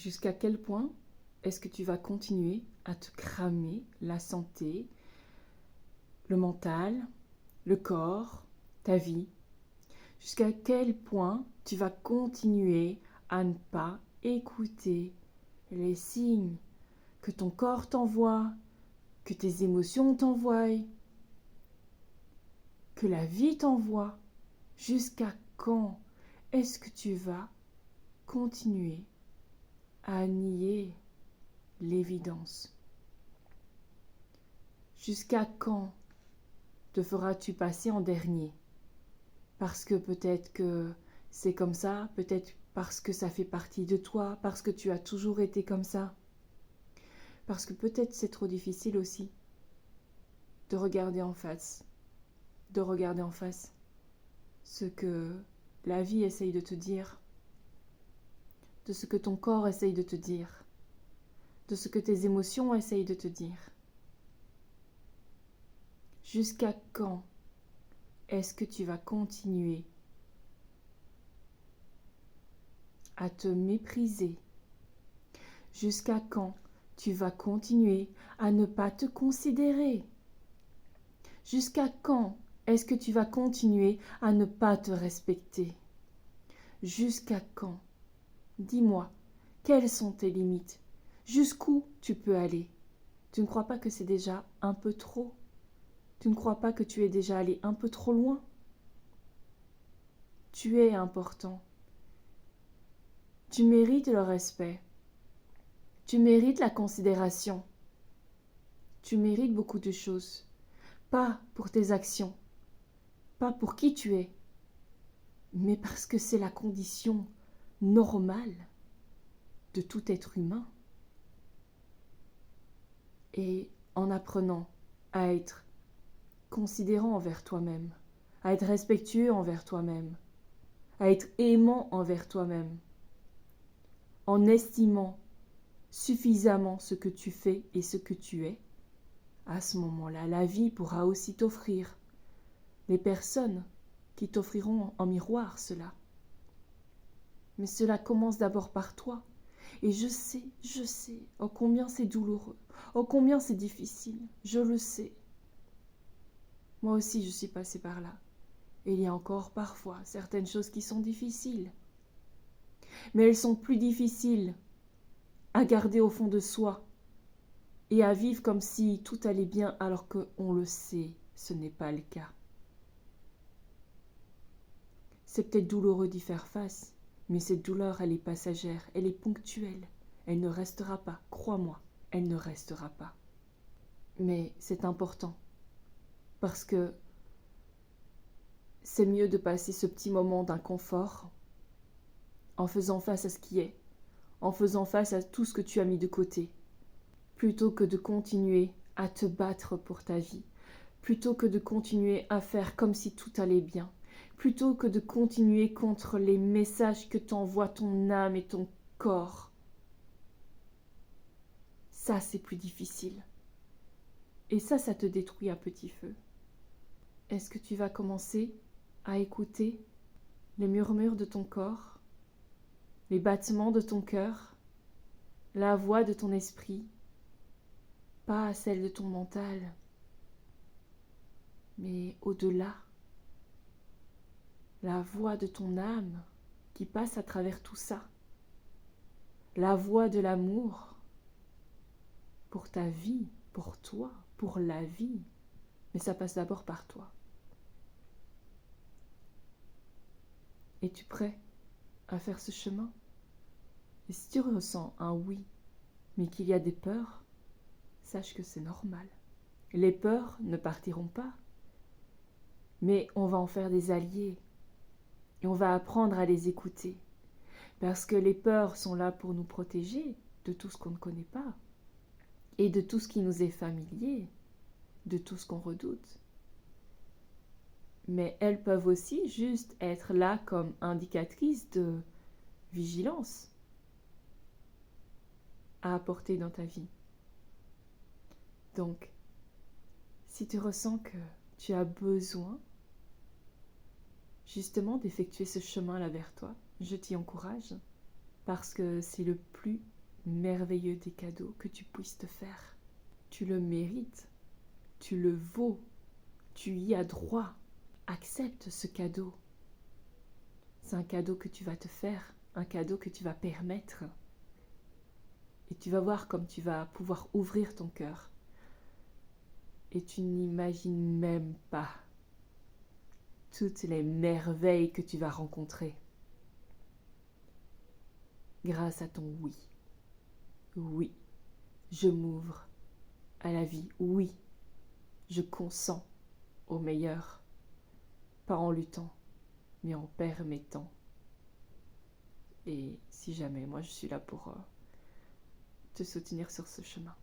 Jusqu'à quel point est-ce que tu vas continuer à te cramer la santé, le mental, le corps, ta vie? Jusqu'à quel point tu vas continuer à ne pas écouter les signes que ton corps t'envoie, que tes émotions t'envoient, que la vie t'envoie? Jusqu'à quand est-ce que tu vas continuer à nier l'évidence? Jusqu'à quand te feras-tu passer en dernier? Parce que peut-être que c'est comme ça, peut-être parce que ça fait partie de toi, parce que tu as toujours été comme ça. Parce que peut-être c'est trop difficile aussi de regarder en face, ce que la vie essaye de te dire, de ce que ton corps essaye de te dire, de ce que tes émotions essayent de te dire. Jusqu'à quand est-ce que tu vas continuer à te mépriser? Jusqu'à quand tu vas continuer à ne pas te considérer? Jusqu'à quand est-ce que tu vas continuer à ne pas te respecter? Jusqu'à quand? Dis-moi, quelles sont tes limites? Jusqu'où tu peux aller? Tu ne crois pas que c'est déjà un peu trop? Tu ne crois pas que tu es déjà allé un peu trop loin? Tu es important. Tu mérites le respect. Tu mérites la considération. Tu mérites beaucoup de choses. Pas pour tes actions, pas pour qui tu es, mais parce que c'est la condition normale de tout être humain. Et en apprenant à être considérant envers toi-même, à être respectueux envers toi-même, à être aimant envers toi-même, en estimant suffisamment ce que tu fais et ce que tu es, à ce moment-là, la vie pourra aussi t'offrir les personnes qui t'offriront en miroir cela. Mais cela commence d'abord par toi. Et je sais, oh combien c'est douloureux, oh combien c'est difficile, je le sais. Moi aussi je suis passée par là. Et il y a encore parfois certaines choses qui sont difficiles. Mais elles sont plus difficiles à garder au fond de soi et à vivre comme si tout allait bien alors qu'on le sait, ce n'est pas le cas. C'est peut-être douloureux d'y faire face, mais cette douleur, elle est passagère, elle est ponctuelle. Elle ne restera pas, crois-moi, elle ne restera pas. Mais c'est important, parce que c'est mieux de passer ce petit moment d'inconfort en faisant face à ce qui est, en faisant face à tout ce que tu as mis de côté, plutôt que de continuer à te battre pour ta vie, plutôt que de continuer à faire comme si tout allait bien, plutôt que de continuer contre les messages que t'envoie ton âme et ton corps. Ça, c'est plus difficile. Et ça te détruit à petit feu. Est-ce que tu vas commencer à écouter les murmures de ton corps, les battements de ton cœur, la voix de ton esprit, pas celle de ton mental, mais au-delà, la voix de ton âme qui passe à travers tout ça, la voix de l'amour pour ta vie, pour toi, pour la vie, mais ça passe d'abord par toi. Es-tu prêt à faire ce chemin? Et si tu ressens un oui, mais qu'il y a des peurs, sache que c'est normal. Les peurs ne partiront pas, mais on va en faire des alliés et on va apprendre à les écouter. Parce que les peurs sont là pour nous protéger de tout ce qu'on ne connaît pas et de tout ce qui nous est familier, de tout ce qu'on redoute. Mais elles peuvent aussi juste être là comme indicatrices de vigilance à apporter dans ta vie. Donc, si tu ressens que tu as besoin justement d'effectuer ce chemin-là vers toi, je t'y encourage parce que c'est le plus merveilleux des cadeaux que tu puisses te faire. Tu le mérites, tu le vaux, tu y as droit. Accepte ce cadeau. C'est un cadeau que tu vas te faire, un cadeau que tu vas permettre. Et tu vas voir comme tu vas pouvoir ouvrir ton cœur. Et tu n'imagines même pas toutes les merveilles que tu vas rencontrer grâce à ton oui. Oui, je m'ouvre à la vie. Oui, je consens au meilleur. Pas en luttant, mais en permettant. Et si jamais, moi je suis là pour te soutenir sur ce chemin.